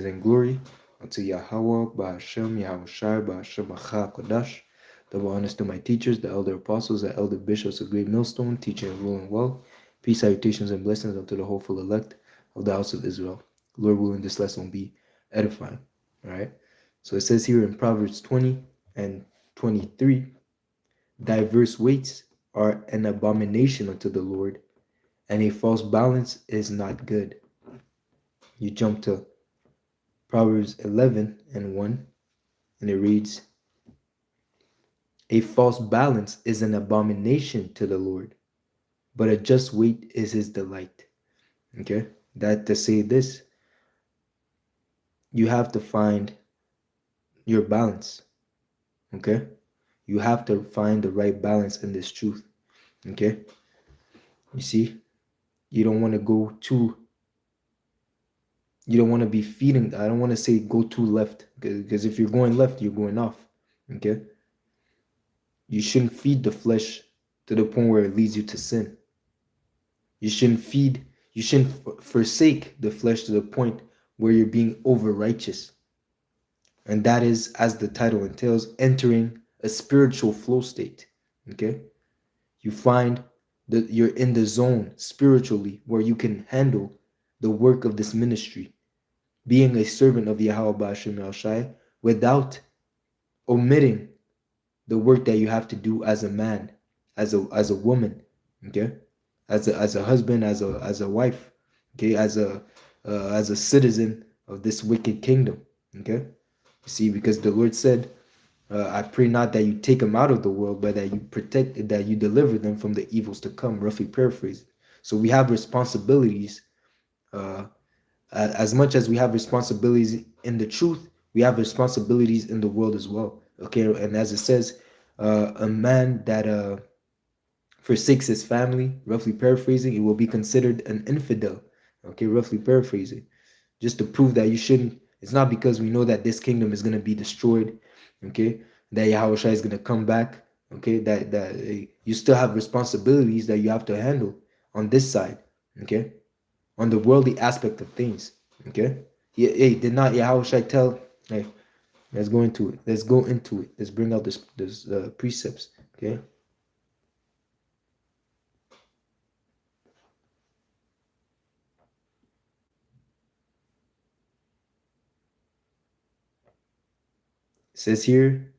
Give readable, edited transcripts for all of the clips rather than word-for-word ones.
and glory unto Yahweh, Ba'ashem, Yahushai, Ba'ashem, Acha, Kodash. Double honors to my teachers, the elder apostles, the elder bishops of Great Millstone, teaching and ruling well. Peace, salutations, and blessings unto the hopeful elect of the house of Israel. Lord willing, this lesson will be edifying. All right. So it says here in Proverbs 20 and 23, diverse weights are an abomination unto the Lord, and a false balance is not good. You jump to Proverbs 11 and 1, and it reads, a false balance is an abomination to the Lord, but a just weight is his delight. Okay? That to say this, you have to find your balance. Okay? You have to find the right balance in this truth. Okay? You see, you don't want to go too, you don't want to be feeding, I don't want to say go too left, because if you're going left, you're going off. Okay? You shouldn't feed the flesh to the point where it leads you to sin. You shouldn't forsake the flesh to the point where you're being over righteous. And that is, as the title entails, entering a spiritual flow state. Okay? You find that you're in the zone spiritually where you can handle the work of this ministry, being a servant of Yahweh Ba'ashem El Shai, without omitting the work that you have to do as a man, as a woman, okay, as a husband, as a wife, okay, as a citizen of this wicked kingdom, okay. You see, because the Lord said, I pray not that you take them out of the world, but that you protect, that you deliver them from the evils to come, roughly paraphrased. So we have responsibilities, as much as we have responsibilities in the truth, we have responsibilities in the world as well. Okay, and as it says, a man that forsakes his family, roughly paraphrasing, it will be considered an infidel. Okay, roughly paraphrasing, just to prove that you shouldn't. It's not because we know that this kingdom is going to be destroyed. Okay, that Yahushua is going to come back. Okay, that you still have responsibilities that you have to handle on this side. Okay, on the worldly aspect of things. Okay, hey, did not Yahushua tell? Hey, let's go into it. Let's go into it. Let's bring out this precepts. Okay. It says here,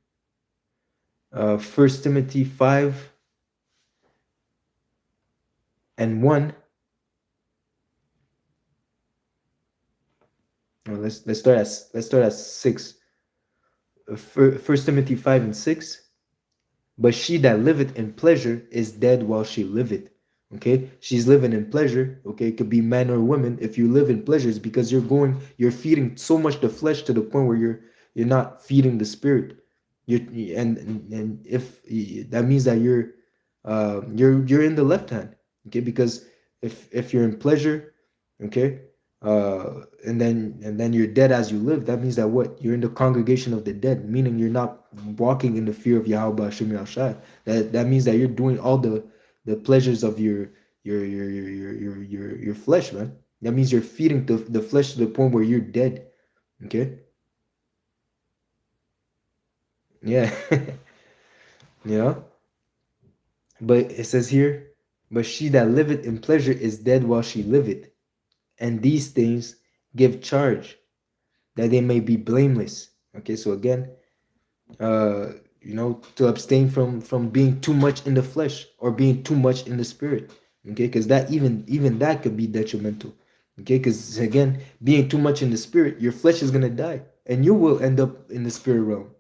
1 Timothy 5 and 1. Let's start at 6. 1 Timothy 5 and 6. But she that liveth in pleasure is dead while she liveth. Okay, she's living in pleasure. Okay, it could be man or woman. If you live in pleasures, because you're feeding so much the flesh to the point where you're not feeding the spirit. And if that means that you're in the left hand. Okay, because if you're in pleasure, okay, and then you're dead as you live, that means that what? You're in the congregation of the dead, meaning you're not walking in the fear of Yahweh Hashem Yahshai. That means that you're doing all the pleasures of your flesh, man. That means you're feeding the flesh to the point where you're dead. Okay? Yeah. Yeah. But it says here, but she that liveth in pleasure is dead while she liveth. And these things give charge that they may be blameless. Okay, so again, to abstain from being too much in the flesh or being too much in the spirit. Okay, because that even that could be detrimental. Okay, because again, being too much in the spirit, your flesh is gonna die, and you will end up in the spirit realm,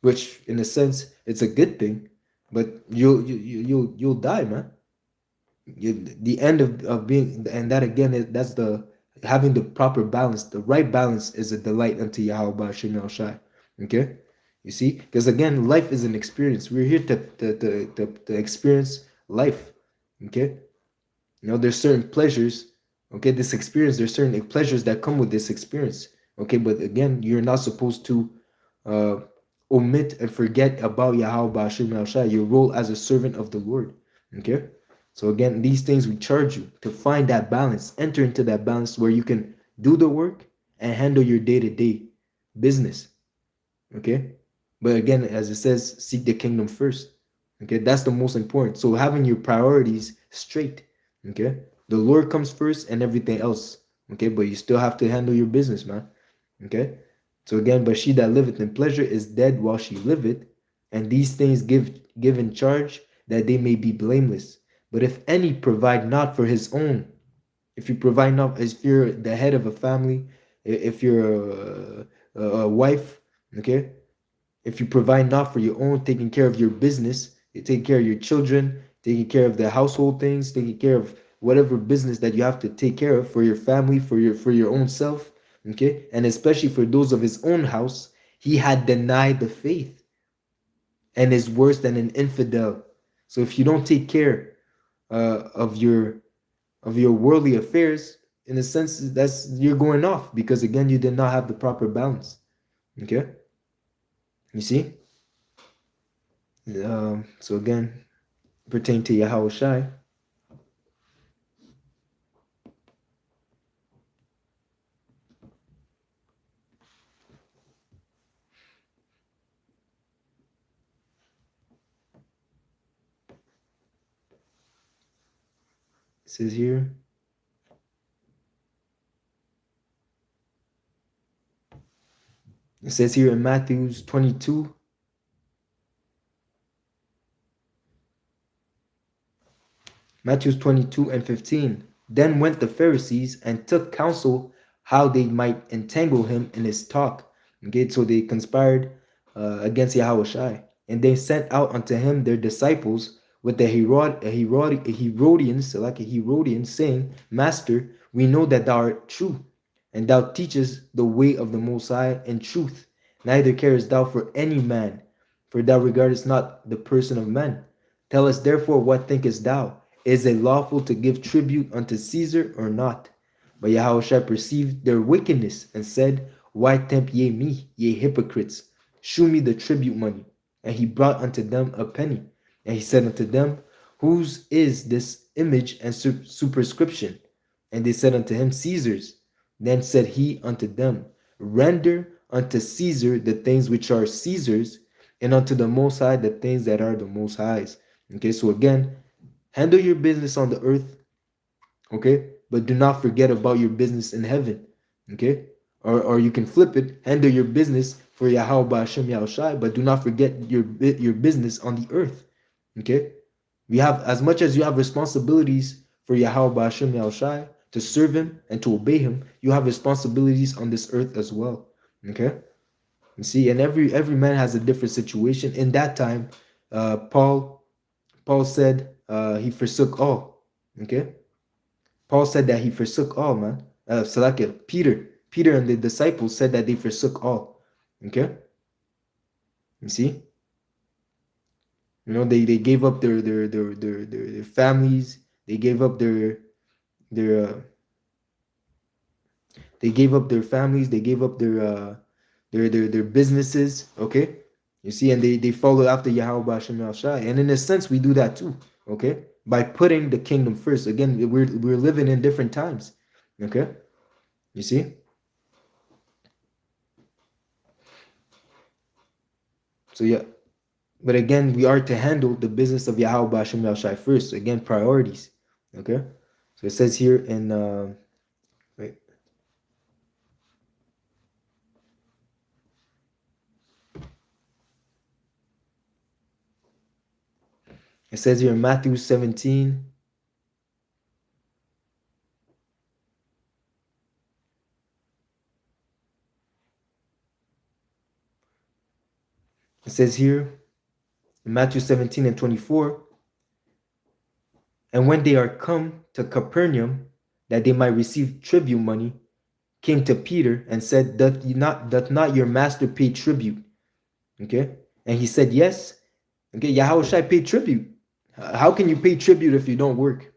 which in a sense it's a good thing, but you'll die, man. The end of being, and that again that's the having the proper balance. The right balance is a delight unto Yahweh Shem El Shai. Okay, you see, because again, life is an experience. We're here to experience life. Okay, there's certain pleasures. Okay, this experience, there's certain pleasures that come with this experience. Okay, but again, you're not supposed to uh omit and forget about Yahweh Hashem El Shai, your role as a servant of the Lord. Okay, so again, these things we charge you to find that balance, enter into that balance where you can do the work and handle your day-to-day business. Okay. But again, as it says, seek the kingdom first. Okay, that's the most important. So having your priorities straight. Okay, the Lord comes first and everything else. Okay, but you still have to handle your business, man. Okay, so again, but she that liveth in pleasure is dead while she liveth, and these things give in charge that they may be blameless. But if any provide not for his own, if you provide not, if you're the head of a family, if you're a wife, okay, if you provide not for your own, taking care of your business, you take care of your children, taking care of the household things, taking care of whatever business that you have to take care of for your family, for your own self, okay, and especially for those of his own house, he had denied the faith and is worse than an infidel. So if you don't take care of your worldly affairs, in a sense, that's you're going off because again, you did not have the proper balance. Okay, you see. So again, pertain to Yahweh Shai. It says here. It says here in Matthews 22. Matthews 22 and 15. Then went the Pharisees and took counsel how they might entangle him in his talk. Okay, so they conspired against Yahweh Shai. And they sent out unto him their disciples with the Herodians, like a Herodian, saying, Master, we know that thou art true, and thou teachest the way of the Most High in truth. Neither carest thou for any man, for thou regardest not the person of men. Tell us therefore, what thinkest thou? Is it lawful to give tribute unto Caesar or not? But Yahushua perceived their wickedness and said, Why tempt ye me, ye hypocrites? Shew me the tribute money. And he brought unto them a penny. And he said unto them, Whose is this image and superscription? And they said unto him, Caesar's. Then said he unto them, Render unto Caesar the things which are Caesar's, and unto the Most High the things that are the Most High's. Okay, so again, handle your business on the earth, okay? But do not forget about your business in heaven, okay? Or you can flip it, handle your business for Yahweh Hashem Yahushai, but do not forget your business on the earth, okay? We have, as much as you have responsibilities for Yahweh Hashem Yahushai, to serve him and to obey him, you have responsibilities on this earth as well, okay? You see, and every man has a different situation. In that time, Paul said he forsook all. Okay, Paul said that he forsook all, man. Peter and the disciples said that they forsook all. Okay, you see, they gave up their families. They gave up their they gave up their families. They gave up their businesses. Okay, you see, and they follow after Yahweh Hashem El Shai. And in a sense, we do that too. Okay, by putting the kingdom first. Again, we're living in different times. Okay, you see. So yeah, but again, we are to handle the business of Yahweh Hashem El Shai first. Again, priorities. Okay, so it says here in wait. It says here in Matthew 17. It says here in Matthew 17 and 24. And when they are come to Capernaum, that they might receive tribute money, came to Peter and said, doth not your master pay tribute? Okay. And he said, yes. Okay, Yahweh Shai pay tribute. How can you pay tribute if you don't work?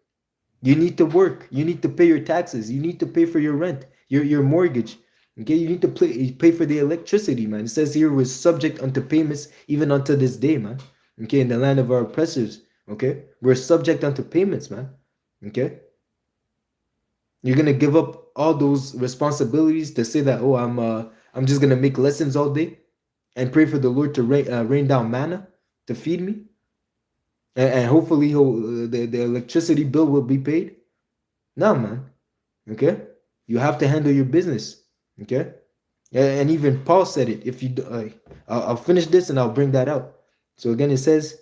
You need to work. You need to pay your taxes. You need to pay for your rent, your mortgage. Okay, you need to pay for the electricity, man. It says here we're subject unto payments even unto this day, man. Okay, in the land of our oppressors. Okay, we're subject unto payments, man. Okay. You're gonna give up all those responsibilities to say that, oh, I'm just gonna make lessons all day and pray for the Lord to rain down manna to feed me, and hopefully the electricity bill will be paid. No, man. Okay, you have to handle your business. Okay, and even Paul said it. If you, I'll finish this and I'll bring that out. So again, it says,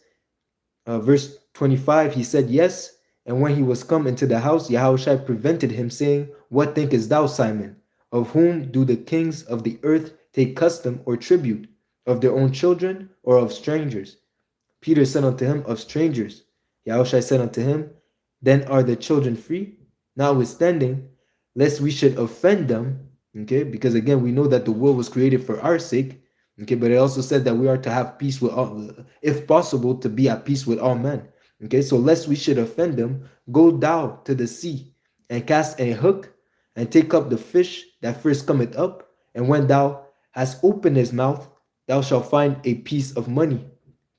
verse 25. He said yes, and when he was come into the house, Yahushua prevented him, saying, "What thinkest thou, Simon? Of whom do the kings of the earth take custom or tribute? Of their own children or of strangers?" Peter said unto him, "Of strangers." Yahushua said unto him, "Then are the children free? Notwithstanding, lest we should offend them," okay, because again, we know that the world was created for our sake, okay, but it also said that we are to have peace with all, if possible, to be at peace with all men, okay, so lest we should offend them, go thou to the sea and cast a hook and take up the fish that first cometh up, and when thou hast opened his mouth, thou shalt find a piece of money.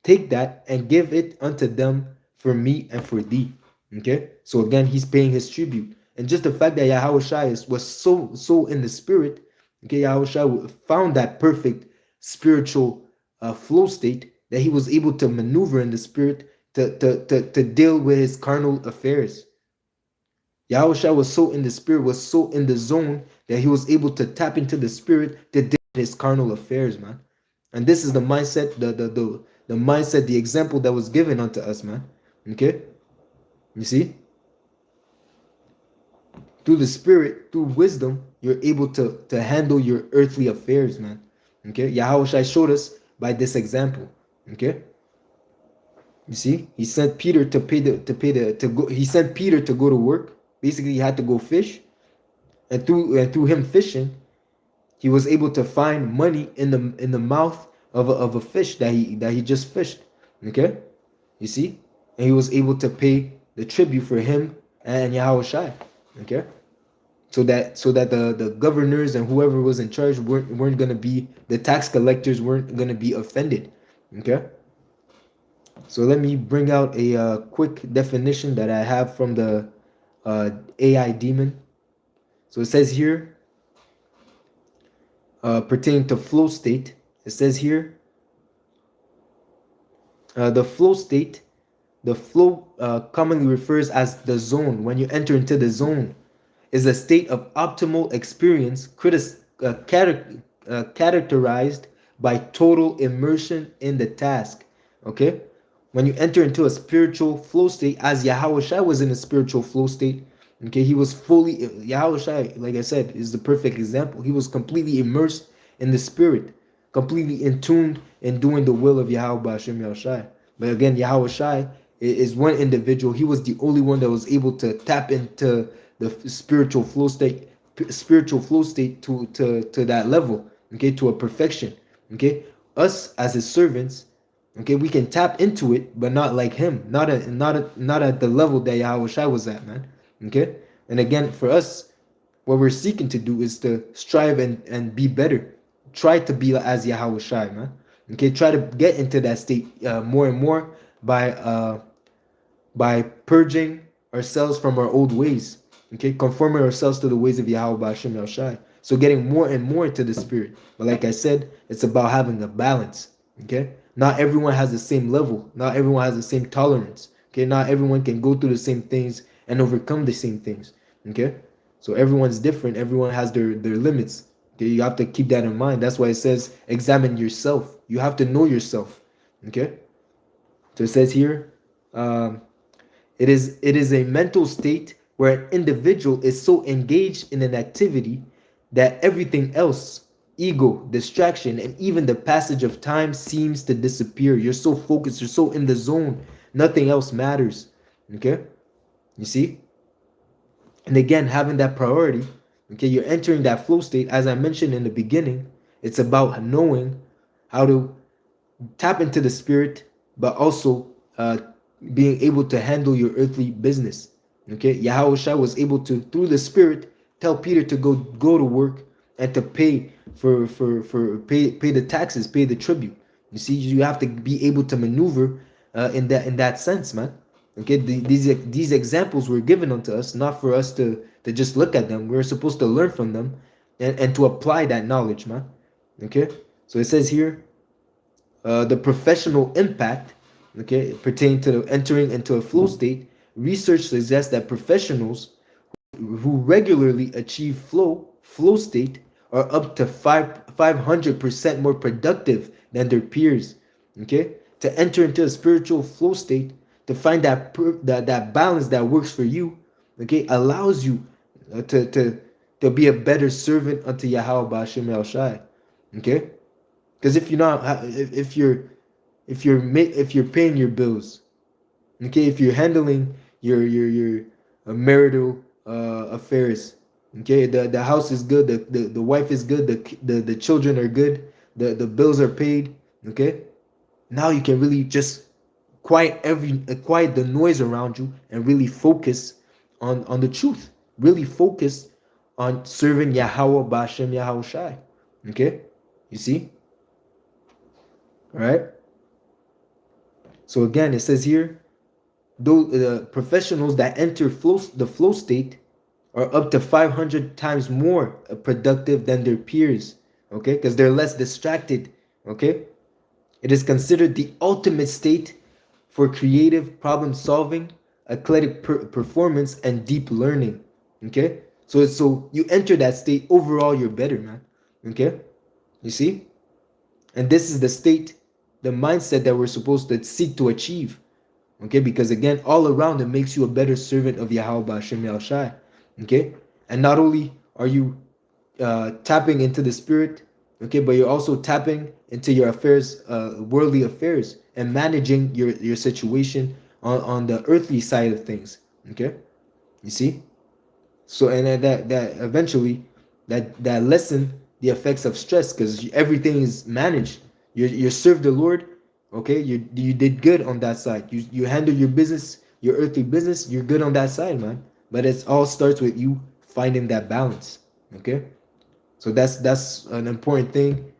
Take that and give it unto them for me and for thee. Okay, so again, he's paying his tribute, and just the fact that Yahushua was so in the spirit. Okay, Yahushua found that perfect spiritual flow state that he was able to maneuver in the spirit to deal with his carnal affairs. Yahushua was so in the spirit, was so in the zone that he was able to tap into the spirit to deal with his carnal affairs, man. And this is the mindset, the mindset, the example that was given unto us, man. Okay? You see? Through the spirit, through wisdom, you're able to handle your earthly affairs, man. Okay? Yahushua showed us by this example. Okay? You see? He sent Peter he sent Peter to go to work. Basically, he had to go fish. And through him fishing, he was able to find money in the mouth of a fish that he just fished. Okay, you see, and he was able to pay the tribute for him and Yahushua. Okay, so that the governors and whoever was in charge weren't gonna be, the tax collectors weren't gonna be offended. Okay, so let me bring out a quick definition that I have from the AI Daemon. So it says here, pertaining to flow state, it says here, the flow state, the flow commonly refers as the zone. When you enter into the zone, is a state of optimal experience characterized by total immersion in the task. Okay, when you enter into a spiritual flow state, as Yahushua was in a spiritual flow state, okay, he was fully, Yahushua, like I said, is the perfect example. He was completely immersed in the spirit, completely in tuned in doing the will of Yahweh Hashem Yahushua. But again, Yahushua is one individual. He was the only one that was able to tap into the spiritual flow state, to that level, okay, to a perfection. Okay, us as his servants, okay, we can tap into it, but not like him, not at the level that Yahushua was at, man. Okay, and again, for us, what we're seeking to do is to strive and be better. Try to be as Yahushua, man. Okay, try to get into that state more and more by purging ourselves from our old ways. Okay, conforming ourselves to the ways of Yahweh Hashem Yahushua. So getting more and more into the spirit. But like I said, it's about having a balance. Okay, not everyone has the same level. Not everyone has the same tolerance. Okay, not everyone can go through the same things and overcome the same things. Okay, so everyone's different. Everyone has their limits. Okay, you have to keep that in mind. That's why it says examine yourself. You have to know yourself. Okay, so it says here, it is a mental state where an individual is so engaged in an activity that everything else, ego, distraction, and even the passage of time seems to disappear. You're so focused, you're so in the zone, nothing else matters. Okay, you see? And again, having that priority, okay, you're entering that flow state. As I mentioned in the beginning, it's about knowing how to tap into the spirit, but also being able to handle your earthly business. Okay, Yahushua was able to, through the spirit, tell Peter to go to work and to pay pay the taxes, pay the tribute. You see, you have to be able to maneuver in that sense, man. Okay, these examples were given unto us not for us to just look at them. We're supposed to learn from them and to apply that knowledge, man. Okay? So it says here, the professional impact, okay, pertaining to the entering into a flow state, research suggests that professionals who regularly achieve flow state are up to 500% more productive than their peers. Okay, to enter into a spiritual flow state, to find that balance that works for you, okay, allows you to be a better servant unto Yahweh Ba'ashem El Shai. Okay, because if you're not, if you're paying your bills, okay, if you're handling your marital affairs, okay, the house is good, the wife is good, the children are good, the bills are paid, okay, now you can really just quiet the noise around you and really focus on the truth, really focus on serving Yahweh Ba'ashem Yahweh Shai. Okay, you see, all right. So again, it says here, those professionals that enter the flow state are up to 500 times more productive than their peers, okay, because they're less distracted. Okay, it is considered the ultimate state for creative problem solving, athletic performance, and deep learning. Okay, so you enter that state, overall you're better, man. Okay, you see, and this is the state, the mindset that we're supposed to seek to achieve. Okay, because again, all around it makes you a better servant of Yahweh Ba'ashem El Shai. Okay, and not only are you tapping into the spirit, okay, but you're also tapping into your affairs, worldly affairs, and managing your situation on the earthly side of things. Okay, you see, so and that eventually that lessen the effects of stress, because everything is managed. You serve the Lord. Okay, you did good on that side. You handle your business, your earthly business. You're good on that side, man. But it all starts with you finding that balance. Okay, so that's an important thing.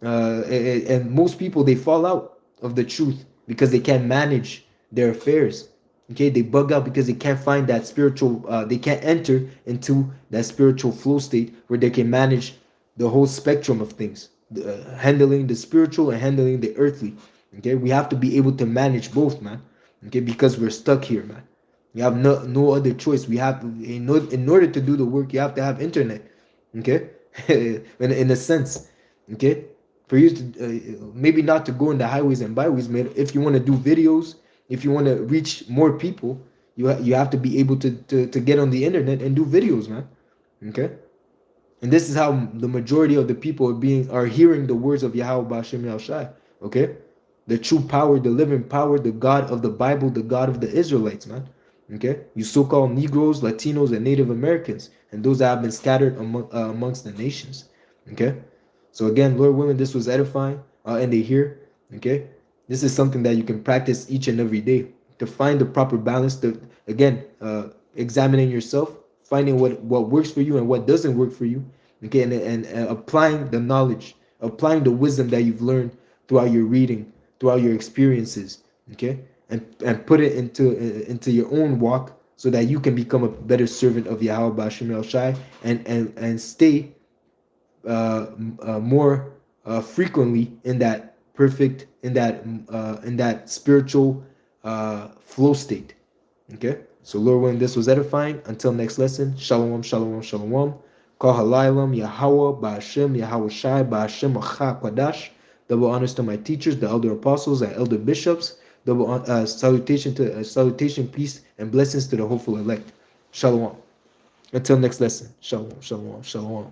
And most people, they fall out of the truth because they can't manage their affairs. Okay, they bug out because they can't find that spiritual. They can't enter into that spiritual flow state where they can manage the whole spectrum of things, handling the spiritual and handling the earthly. Okay, we have to be able to manage both, man. Okay, because we're stuck here, man. You have no other choice. We have to, in order to do the work, you have to have internet. Okay, in a sense. Okay, for you to maybe not to go in the highways and byways, man. If you want to do videos, if you want to reach more people, you have to be able to get on the internet and do videos, man. Okay, and this is how the majority of the people are hearing the words of Yahweh Ba'ashem El Shai. Okay, the true power, the living power, the God of the Bible, the God of the Israelites, man. Okay, you so-called Negroes, Latinos, and Native Americans, and those that have been scattered amongst the nations. Okay, so again, Lord willing, this was edifying, and they hear. Okay, this is something that you can practice each and every day to find the proper balance. To again, examining yourself, finding what works for you and what doesn't work for you. Okay, and applying the knowledge, applying the wisdom that you've learned throughout your reading, throughout your experiences. Okay, and put it into your own walk so that you can become a better servant of Yahweh Ba'ashem El Shai and stay more frequently in that perfect, in that spiritual flow state. Okay, so Lord willing, this was edifying. Until next lesson, shalom, shalom, shalom. Kol halaylam Yahweh Ba'ashem Yahweh Shai Ba'ashem Acha Qadash. Double honors to my teachers, the elder apostles and elder bishops. Double salutation, peace, and blessings to the hopeful elect. Shalom. Until next lesson. Shalom, shalom, shalom.